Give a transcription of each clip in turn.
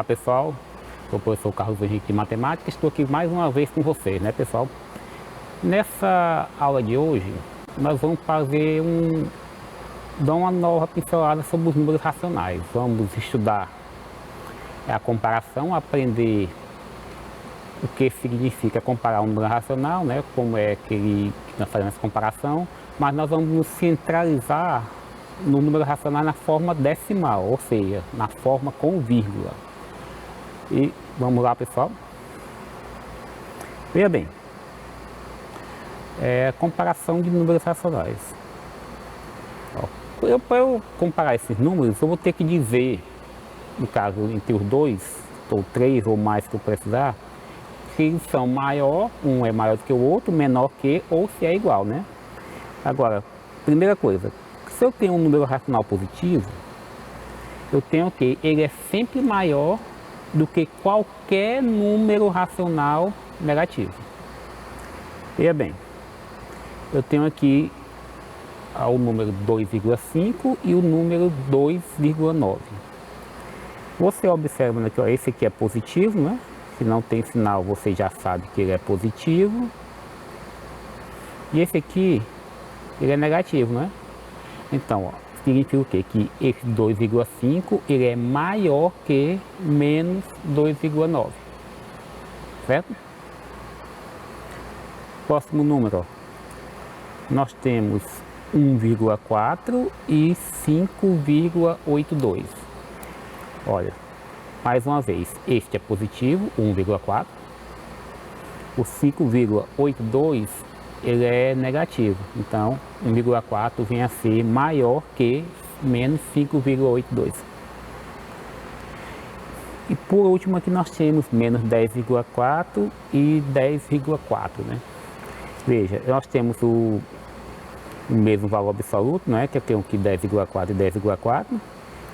Olá pessoal, sou o professor Carlos Henrique de Matemática, estou aqui mais uma vez com vocês, né pessoal? Nessa aula de hoje, nós vamos dar uma nova pincelada sobre os números racionais. Vamos estudar a comparação, aprender o que significa comparar um número racional, né? Como é que nós fazemos essa comparação, mas nós vamos nos centralizar no número racional na forma decimal, ou seja, na forma com vírgula. E vamos lá pessoal. Veja bem, comparação de números racionais. Para eu comparar esses números, eu vou ter que dizer, no caso entre os dois, ou três ou mais que eu precisar, se eles são maior, um é maior do que o outro, menor que, ou se é igual, né? Agora, primeira coisa, se eu tenho um número racional positivo, eu tenho que ele é sempre maior do que qualquer número racional negativo. Veja bem, eu tenho aqui o número 2,5 e o número 2,9. Você observa aqui, ó, esse aqui é positivo, né? Se não tem sinal, você já sabe que ele é positivo. E esse aqui, ele é negativo, né? Então, ó, significa o quê? Que esse 2,5 ele é maior que menos 2,9, certo? Próximo número, ó, nós temos 1,4 e 5,82. Olha, mais uma vez, este é positivo, 1,4. O 5,82 ele é negativo, então 1,4 vem a ser maior que menos 5,82. E por último aqui nós temos menos 10,4 e 10,4, né? Veja, nós temos o mesmo valor absoluto, não é? Que eu tenho aqui 10,4 e 10,4,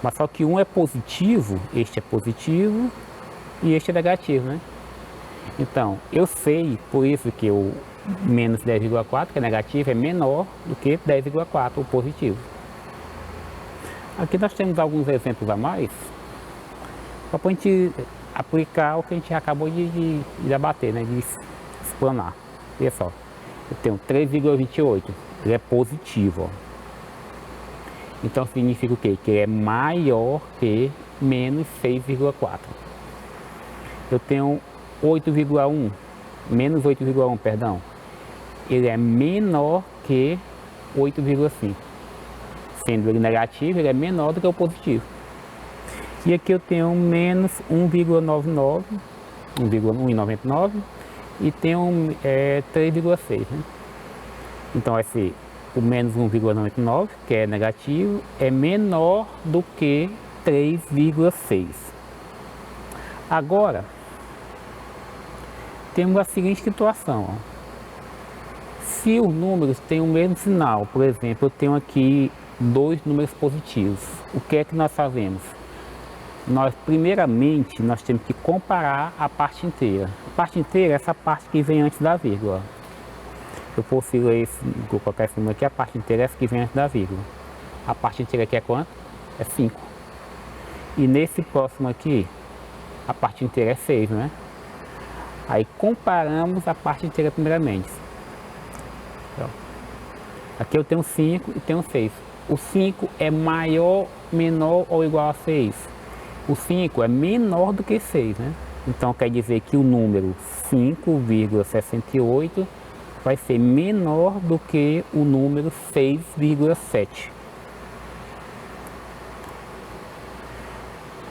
mas só que um é positivo, este é positivo e este é negativo, né? Então, eu sei, por isso que o menos 10,4, que é negativo, é menor do que 10,4, o positivo. Aqui nós temos alguns exemplos a mais, só para a gente aplicar o que a gente acabou de debater, né? De explanar. Olha só, eu tenho 3,28, ele é positivo, ó. Então significa o quê? Que ele é maior que menos 6,4. Eu tenho 8,1, menos 8,1, perdão. Ele é menor que 8,5. Sendo ele negativo, ele é menor do que o positivo. E aqui eu tenho menos 1,99, 1,99 e tenho 3,6, né? Então vai ser o menos 1,99, que é negativo, é menor do que 3,6. Agora, temos a seguinte situação, ó. Se os números têm o mesmo sinal, por exemplo, eu tenho aqui dois números positivos, o que é que nós fazemos? Primeiramente, nós temos que comparar a parte inteira. A parte inteira é essa parte que vem antes da vírgula. Se eu fosse ler vou colocar esse número aqui, a parte inteira é essa que vem antes da vírgula. A parte inteira aqui é quanto? É 5. E nesse próximo aqui, a parte inteira é 6, né? Aí comparamos a parte inteira primeiramente. Então, aqui eu tenho 5 e tenho 6. O 5 é maior, menor ou igual a 6? O 5 é menor do que 6, né? Então quer dizer que o número 5,68 vai ser menor do que o número 6,7.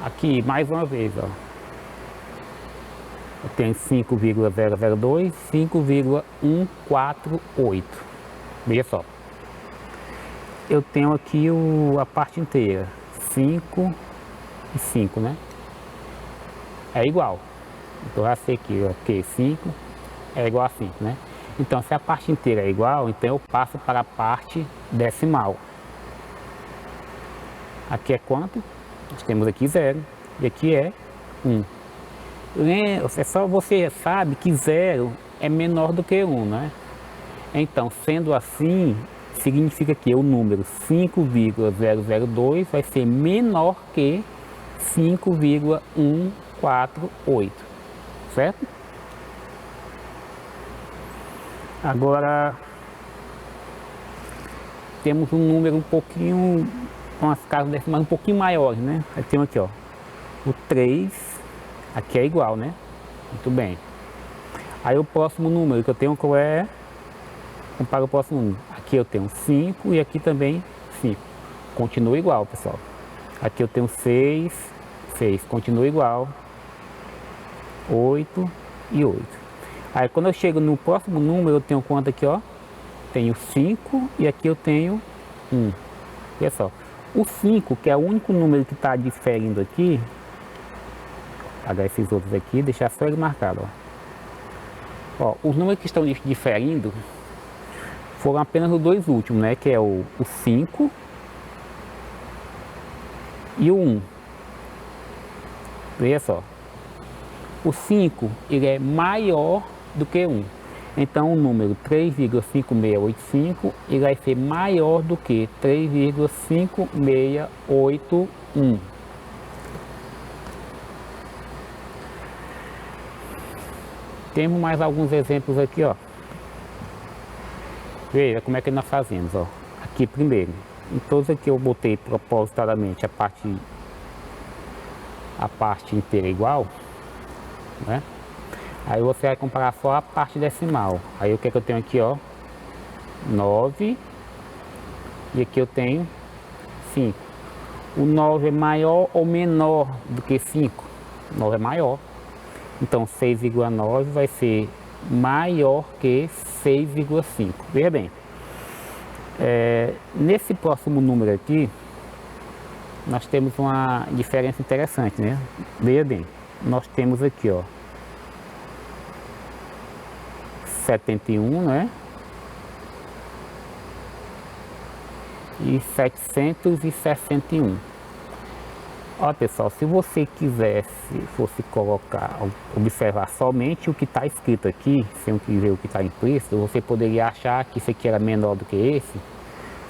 Aqui, mais uma vez, ó. Eu tenho 5,002, 5,148. Veja só. Eu tenho aqui a parte inteira, 5 e 5, né? É igual. Então já sei aqui, ó, que 5 é igual a 5, né? Então, se a parte inteira é igual, então eu passo para a parte decimal. Aqui é quanto? Nós temos aqui 0 e aqui é 1. Você sabe que 0 é menor do que 1, né? Então, sendo assim, significa que o número 5,002 vai ser menor que 5,148. 4, 8, certo? Agora temos um número um pouquinho, com as casas decimais um pouquinho maiores, né? Aí temos aqui, ó, o 3, aqui é igual, né? Muito bem. Aí o próximo número que eu tenho qual é? Compara o próximo número. Aqui eu tenho 5 e aqui também 5. Continua igual, pessoal. Aqui eu tenho 6, 6, continua igual. 8 e 8. Aí quando eu chego no próximo número, eu tenho quanto aqui, ó? Tenho 5 e aqui eu tenho 1. Olha só. O 5, que é o único número que está diferindo aqui, vou apagar esses outros aqui, deixar só ele marcado, ó. Ó, os números que estão diferindo foram apenas os dois últimos, né? Que é o 5 e o 1. Veja só. O 5 ele é maior do que 1. Então o número 3,5685 ele vai ser maior do que 3,5681. Temos mais alguns exemplos aqui, ó. Veja como é que nós fazemos, ó. Aqui primeiro, em todos aqui eu botei propositadamente a parte inteira igual, né? Aí você vai comparar só a parte decimal. Aí o que é que eu tenho aqui, ó? 9 e aqui eu tenho 5. O 9 é maior ou menor do que 5? 9 é maior. Então 6,9 vai ser maior que 6,5. Veja bem, nesse próximo número aqui, nós temos uma diferença interessante, né? Veja bem, nós temos aqui, ó, 71, né? E 761. Ó, pessoal, se você fosse colocar, observar somente o que está escrito aqui, sem ver o que está implícito, você poderia achar que isso aqui era menor do que esse,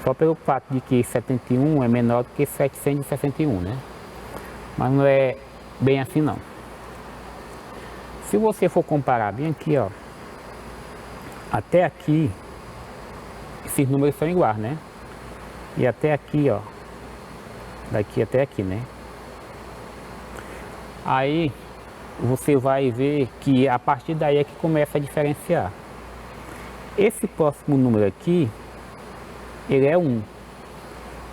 só pelo fato de que 71 é menor do que 761, né? Mas não é bem assim não. Se você for comparar bem aqui, ó, até aqui, esses números são iguais, né? E até aqui, ó, daqui até aqui, né? Aí você vai ver que a partir daí é que começa a diferenciar. Esse próximo número aqui, ele é 1.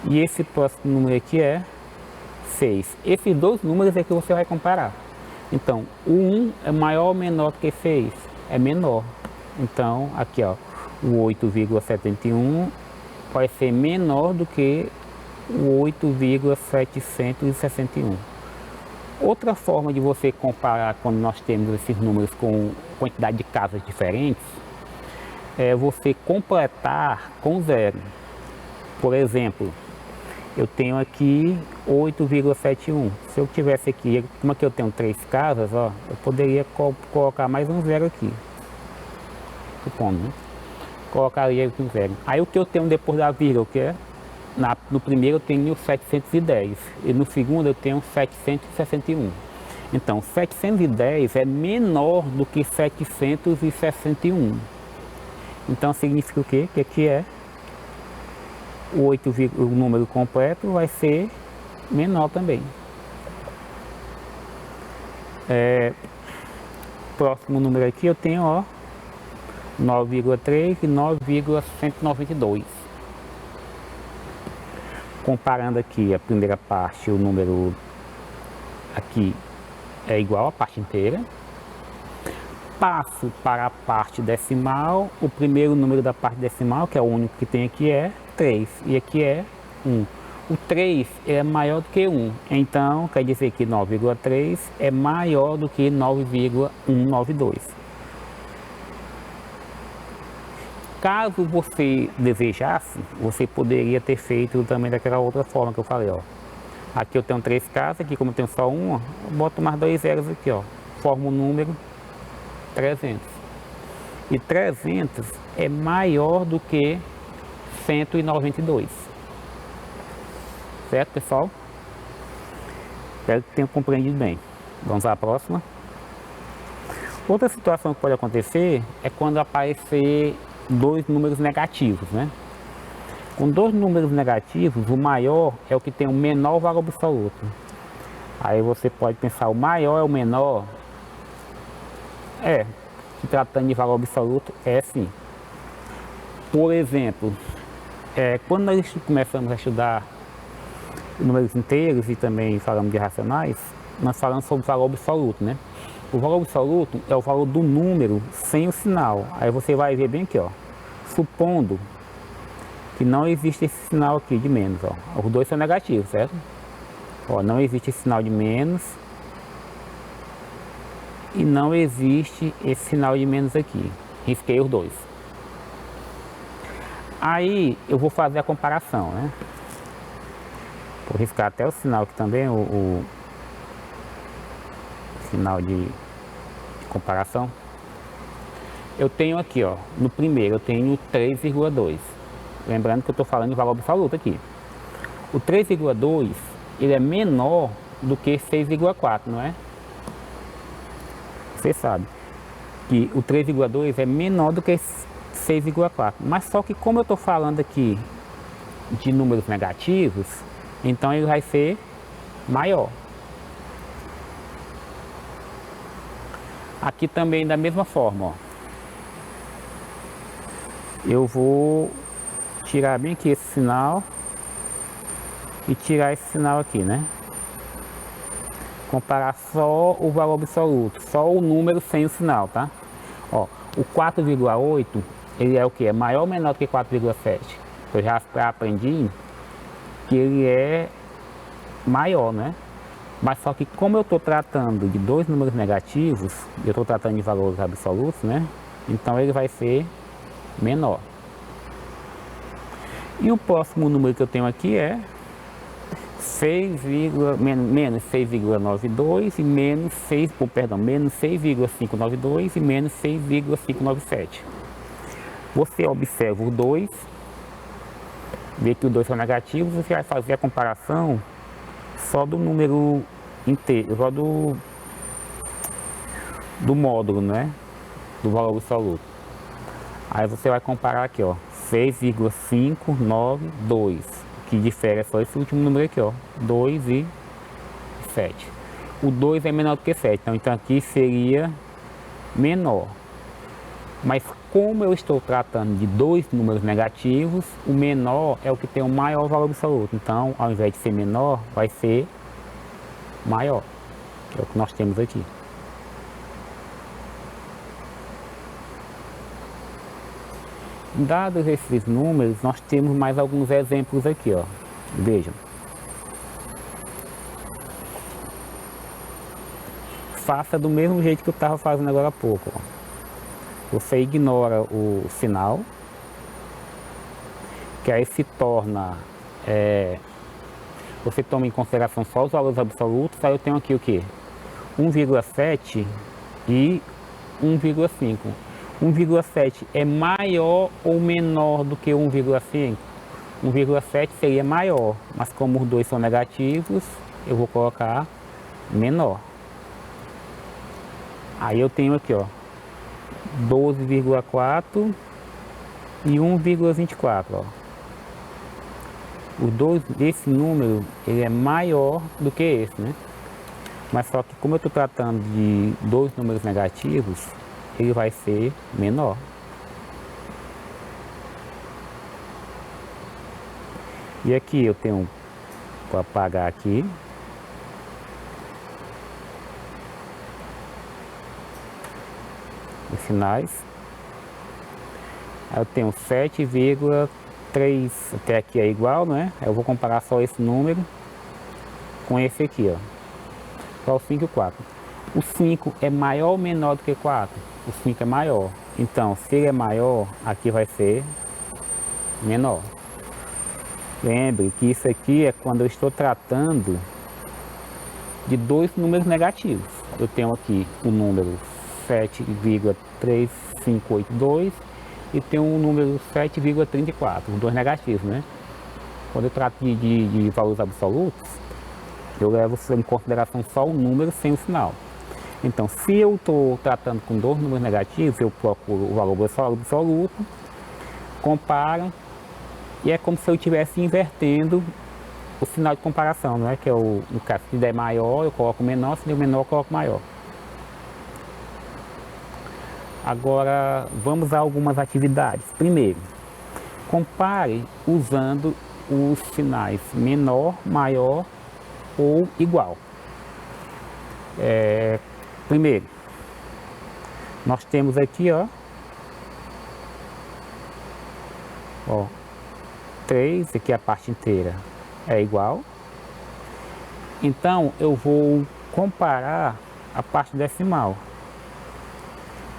E esse próximo número aqui é 6. Esses dois números é que você vai comparar. Então, o 1 é maior ou menor do que 6? É menor. Então, aqui, ó, o 8,71 vai ser menor do que o 8,761. Outra forma de você comparar quando nós temos esses números com quantidade de casas diferentes é você completar com zero. Por exemplo, eu tenho aqui 8,71. Se eu tivesse aqui, como aqui eu tenho 3 casas, ó, eu poderia colocar mais um zero aqui. Supondo, né? Colocaria aqui um zero. Aí o que eu tenho depois da vírgula, o que é? No primeiro eu tenho 710 e no segundo eu tenho 761. Então 710 é menor do que 761. Então significa o quê? Que aqui é o número completo vai ser menor também. Próximo número aqui eu tenho, ó, 9,3 e 9,192. Comparando aqui a primeira parte, o número aqui é igual à parte inteira. Passo para a parte decimal, o primeiro número da parte decimal, que é o único que tem aqui, é 3, e aqui é 1. O 3 é maior do que 1, então quer dizer que 9,3 é maior do que 9,192. Caso você desejasse, você poderia ter feito também daquela outra forma que eu falei, ó. Aqui eu tenho 3 casas, aqui como eu tenho só uma, eu boto mais 2 zeros aqui, ó. Forma o número 300. E 300 é maior do que 192. Certo, pessoal? Espero que tenham compreendido bem. Vamos à próxima. Outra situação que pode acontecer é quando aparecer dois números negativos, né? Com dois números negativos, o maior é o que tem o menor valor absoluto. Aí você pode pensar, o maior é o menor? Se tratando de valor absoluto, é sim. Por exemplo, quando nós começamos a estudar números inteiros e também falamos de racionais, nós falamos sobre o valor absoluto, né? O valor absoluto é o valor do número sem o sinal. Aí você vai ver bem aqui, ó. Supondo que não existe esse sinal aqui de menos, ó. Os dois são negativos, certo? Ó, não existe esse sinal de menos. E não existe esse sinal de menos aqui. Risquei os dois. Aí eu vou fazer a comparação, né? Vou riscar até o sinal aqui também, o sinal de comparação. Eu tenho aqui, ó, no primeiro eu tenho 3,2. Lembrando que eu estou falando de valor absoluto aqui. O 3,2 ele é menor do que 6,4, não é? Você sabe que o 3,2 é menor do que 6,4. Mas só que como eu estou falando aqui de números negativos, então ele vai ser maior. Aqui também da mesma forma, ó. Eu vou tirar bem aqui esse sinal e tirar esse sinal aqui, né? Comparar só o valor absoluto, só o número sem o sinal, tá? Ó, o 4,8 ele é o que? É maior ou menor do que 4,7? Eu já aprendi que ele é maior, né? Mas só que como eu estou tratando de dois números negativos, eu estou tratando de valores absolutos, né? Então ele vai ser menor. E o próximo número que eu tenho aqui é menos 6,92 e menos 6,592 e menos 6,597. Você observa os dois, vê que os dois são negativos, você vai fazer a comparação só do número inteiro, só do módulo, né? Do valor absoluto. Aí você vai comparar aqui, ó, 6,592. O que difere é só esse último número aqui, ó, 2 e 7. O 2 é menor do que 7, então aqui seria menor. Mas como eu estou tratando de dois números negativos, o menor é o que tem o maior valor absoluto. Então, ao invés de ser menor, vai ser maior, que é o que nós temos aqui. Dados esses números, nós temos mais alguns exemplos aqui, ó. Vejam. Faça do mesmo jeito que eu estava fazendo agora há pouco, ó. Você ignora o sinal, que aí se torna, você toma em consideração só os valores absolutos. Aí eu tenho aqui o que? 1,7 e 1,5. 1,7 é maior ou menor do que 1,5? 1,7 seria maior, mas como os dois são negativos, eu vou colocar menor. Aí eu tenho aqui, ó, 12,4 e 1,24, ó. Os dois, esse número, ele é maior do que esse, né? Mas só que como eu estou tratando de dois números negativos, ele vai ser menor. E aqui eu tenho, vou apagar aqui. Os sinais. Aí eu tenho 7,3, até aqui é igual, né? Eu vou comparar só esse número com esse aqui, ó. Só o 5 e o 4. O 5 é maior ou menor do que 4? O 5 é maior. Então, se ele é maior, aqui vai ser menor. Lembre que isso aqui é quando eu estou tratando de dois números negativos. Eu tenho aqui o número 7,3582 e tenho um número 7,34, os dois negativos, né? Quando eu trato de valores absolutos, Eu levo em consideração só o número sem o sinal. Então, se eu estou tratando com dois números negativos, eu procuro o valor absoluto, comparo, e é como se eu estivesse invertendo o sinal de comparação, não é? Que é no caso, se der maior, eu coloco menor, se der menor, eu coloco maior. Agora, vamos a algumas atividades. Primeiro, compare usando os sinais menor, maior ou igual. Primeiro, nós temos aqui, ó 3, aqui a parte inteira é igual. Então, eu vou comparar a parte decimal.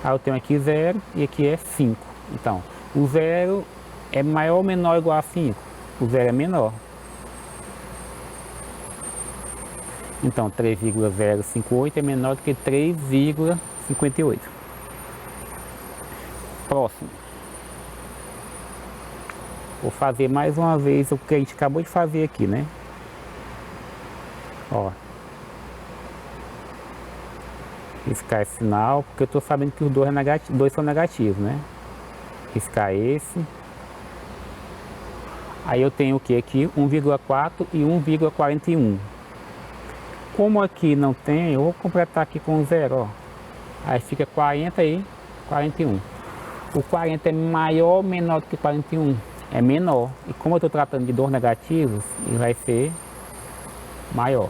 Aí eu tenho aqui 0 e aqui é 5. Então, o 0 é maior ou menor ou igual a 5? O 0 é menor. Então, 3,058 é menor do que 3,58. Próximo. Vou fazer mais uma vez o que a gente acabou de fazer aqui, né? Ó. Riscar esse sinal, porque eu estou sabendo que os dois são negativos, né? Riscar esse. Aí eu tenho o que aqui? 1,4 e 1,41. Como aqui não tem, eu vou completar aqui com 0, ó. Aí fica 40 e 41. O 40 é maior ou menor do que 41? É menor. E como eu estou tratando de dois negativos, ele vai ser maior.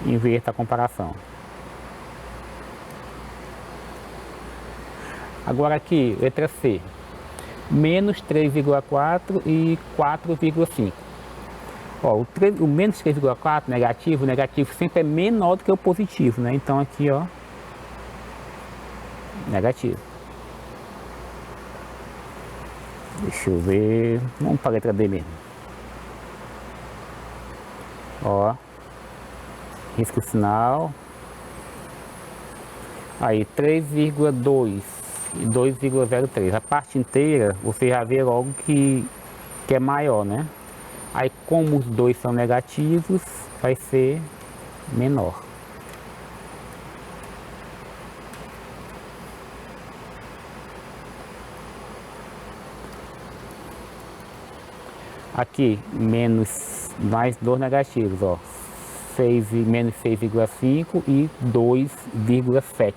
Inverta a comparação. Agora aqui, letra C. Menos 3,4 e 4,5. Ó, o menos 3,4 negativo, o negativo sempre é menor do que o positivo, né? Então aqui, ó, negativo. Deixa eu ver, vamos para a letra B mesmo. Ó, risca o sinal. Aí 3,2 e 2,03. A parte inteira você já vê logo que é maior, né? Aí como os dois são negativos, vai ser menor. Aqui, mais dois negativos, ó. Menos 6,5 e 2,7.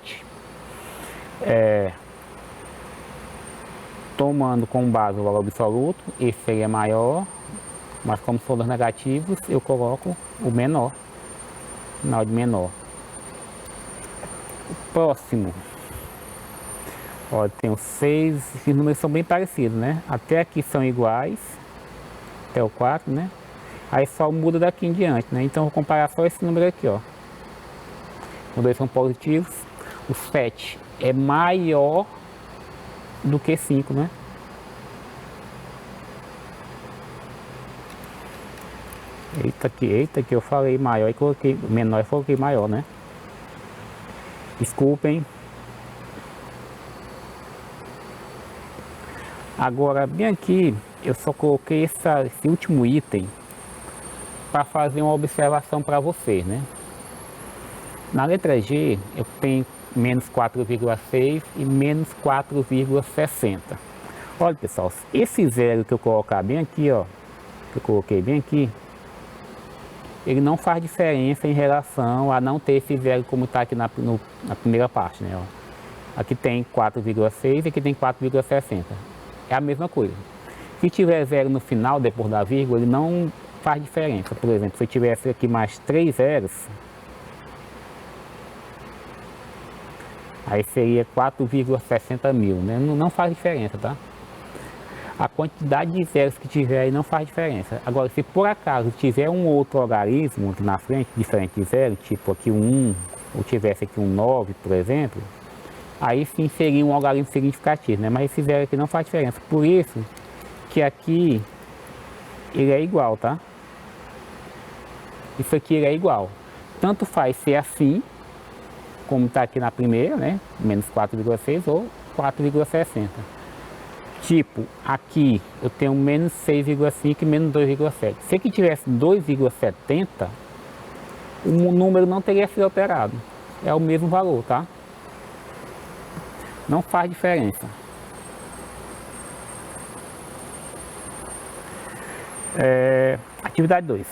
Tomando como base o valor absoluto, esse seria maior, mas como são dois negativos, eu coloco o menor, sinal de menor. O próximo, ó, tem os 6, esses números são bem parecidos, né? Até aqui são iguais, até o 4, né? Aí só muda daqui em diante, né? Então eu vou comparar só esse número aqui, ó. Os dois são positivos. O 7 é maior do que 5, né? Eita que eu falei maior e coloquei menor e coloquei maior, né? Desculpem. Agora, bem aqui, eu só coloquei esse último item para fazer uma observação para vocês, né? Na letra G, eu tenho menos 4,6 e menos 4,60. Olha, pessoal, esse zero que eu colocar bem aqui, ó, que eu coloquei bem aqui, ele não faz diferença em relação a não ter esse zero como está aqui na primeira parte, né? Ó. Aqui tem 4,6 e aqui tem 4,60. É a mesma coisa. Se tiver zero no final, depois da vírgula, ele não faz diferença. Por exemplo, se eu tivesse aqui mais 3 zeros, aí seria 4,60 mil, né? Não faz diferença, tá? A quantidade de zeros que tiver aí não faz diferença. Agora, se por acaso tiver um outro logaritmo aqui na frente, diferente de zero, tipo aqui um 1, ou tivesse aqui um 9, por exemplo, aí sim seria um logaritmo significativo, né? Mas esse zero aqui não faz diferença. Por isso que aqui ele é igual, tá? Isso aqui ele é igual. Tanto faz ser assim, como está aqui na primeira, né? Menos 4,6 ou 4,60. Tipo, aqui eu tenho menos 6,5 e menos 2,7. Se aqui tivesse 2,70, o número não teria sido alterado. É o mesmo valor, tá? Não faz diferença. Atividade 2.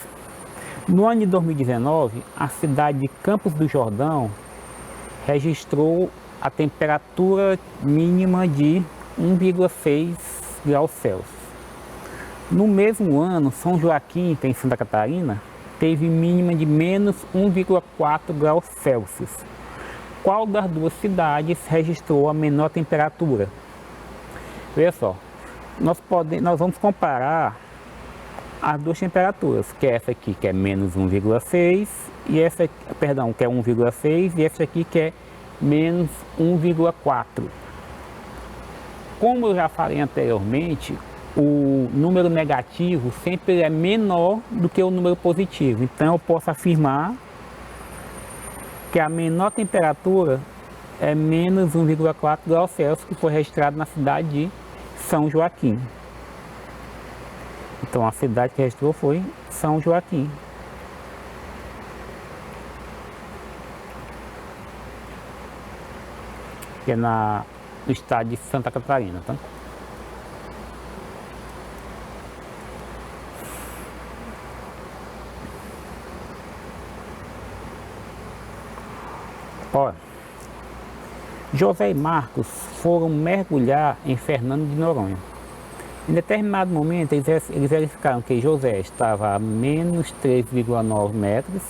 No ano de 2019, a cidade de Campos do Jordão registrou a temperatura mínima de 1,6 graus Celsius. No mesmo ano, São Joaquim, em Santa Catarina, teve mínima de menos 1,4 graus Celsius. Qual das duas cidades registrou a menor temperatura? Veja só, nós vamos comparar as duas temperaturas, que é essa aqui que é menos 1,6 e essa, perdão, que é 1,6 e essa aqui que é menos 1,4. Como eu já falei anteriormente, o número negativo sempre é menor do que o número positivo. Então eu posso afirmar que a menor temperatura é menos 1,4 graus Celsius, que foi registrado na cidade de São Joaquim. Então a cidade que registrou foi São Joaquim. Que é no estado de Santa Catarina, tá? Olha, José e Marcos foram mergulhar em Fernando de Noronha. Em determinado momento, eles verificaram que José estava a menos 3,9 metros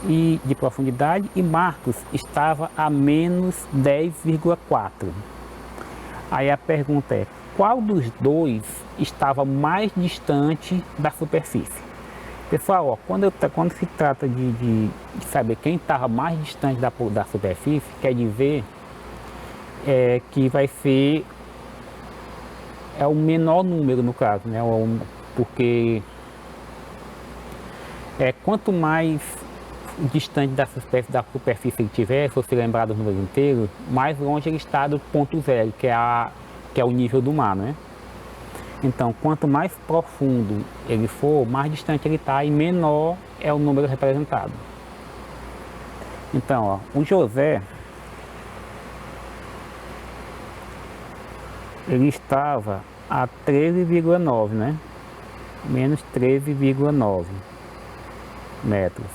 de profundidade e Marcos estava a menos 10,4. Aí a pergunta é, qual dos dois estava mais distante da superfície? Pessoal, ó, quando se trata de saber quem estava mais distante da superfície, quer dizer que vai ser o menor número no caso, né? Porque quanto mais distante da superfície ele tiver, se você lembrar dos números inteiros, mais longe ele está do ponto zero, que é o nível do mar, né? Então, quanto mais profundo ele for, mais distante ele está e menor é o número representado. Então, ó, o José, ele estava a 13,9, né? Menos 13,9 metros.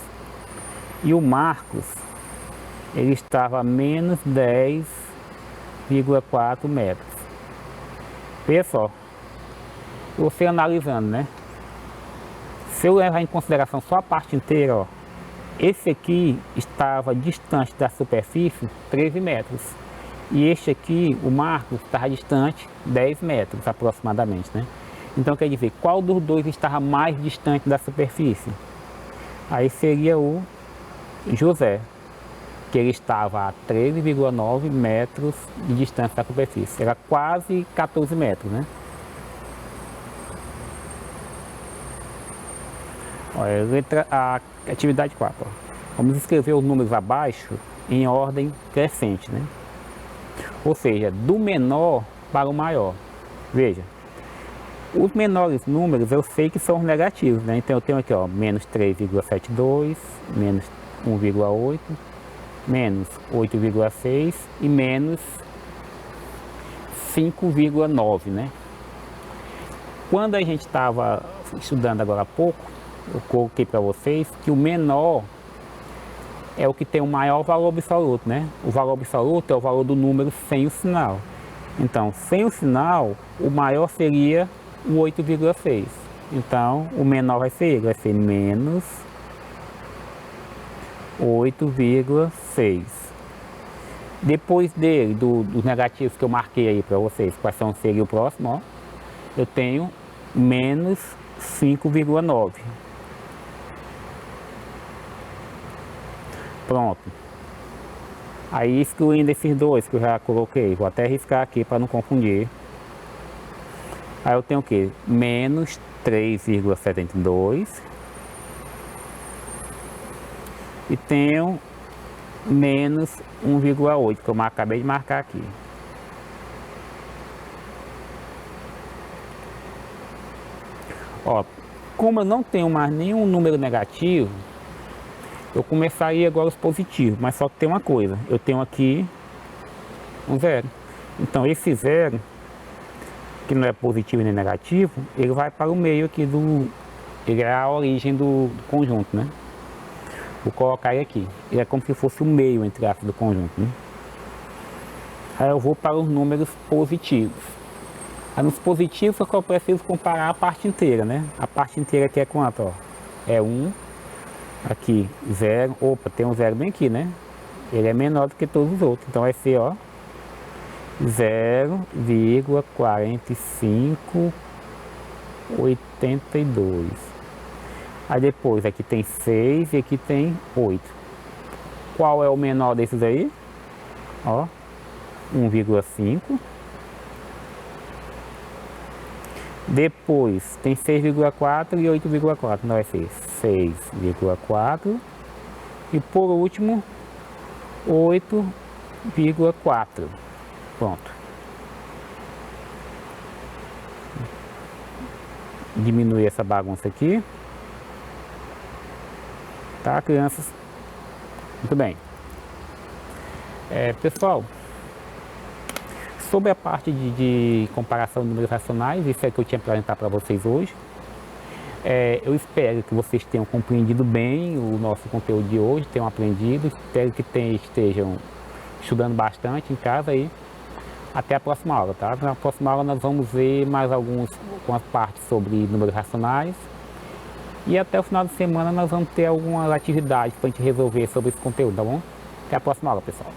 E o Marcos, ele estava a menos 10,4 metros. Veja só, você analisando, né? Se eu levar em consideração só a parte inteira, ó, esse aqui estava distante da superfície 13 metros. E este aqui, o Marcos, estava distante 10 metros aproximadamente, né? Então quer dizer, qual dos dois estava mais distante da superfície? Aí seria o José, que ele estava a 13,9 metros de distância da superfície. Era quase 14 metros, né? Olha, a atividade 4. Ó. Vamos escrever os números abaixo em ordem crescente, né? Ou seja, do menor para o maior. Veja, os menores números eu sei que são os negativos, né? Então eu tenho aqui, ó, menos 3,72, menos 1,8, menos 8,6 e menos 5,9, né? Quando a gente estava estudando agora há pouco, eu coloquei para vocês que o menor é o que tem o maior valor absoluto, né? O valor absoluto é o valor do número sem o sinal. Então, sem o sinal, o maior seria o 8,6. Então, o menor vai ser menos 8,6. Depois dele, dos negativos que eu marquei aí para vocês, quais seria o próximo, ó, eu tenho menos 5,9. Pronto. Aí excluindo esses dois que eu já coloquei, vou até riscar aqui para não confundir. Aí eu tenho o que? Menos 3,72 e tenho menos 1,8 que eu acabei de marcar aqui. Ó, como eu não tenho mais nenhum número negativo, eu começaria agora os positivos, mas só que tem uma coisa, eu tenho aqui um zero. Então esse zero, que não é positivo nem negativo, ele vai para o meio aqui ele é a origem do conjunto, né? Vou colocar ele aqui, ele é como se fosse o meio, entre aspas, do conjunto, né? Aí eu vou para os números positivos. Aí nos positivos eu preciso comparar a parte inteira, né? A parte inteira aqui é quanto, ó? É 1, aqui 0, opa, tem um 0 bem aqui, né? Ele é menor do que todos os outros, então vai ser, ó, 0,4582. Aí depois aqui tem 6 e aqui tem 8. Qual é o menor desses aí? Ó, 1,5. Depois tem 6,4 e 8,4. Então vai ser 6,4. E por último, 8,4. Pronto. Diminuir essa bagunça aqui. Tá, crianças? Muito bem. Pessoal, sobre a parte de comparação de números racionais, isso é que eu tinha para apresentar para vocês hoje. Eu espero que vocês tenham compreendido bem o nosso conteúdo de hoje, tenham aprendido, espero que estejam estudando bastante em casa aí. Até a próxima aula, tá? Na próxima aula nós vamos ver mais algumas partes sobre números racionais. E até o final de semana nós vamos ter algumas atividades para a gente resolver sobre esse conteúdo, tá bom? Até a próxima aula, pessoal.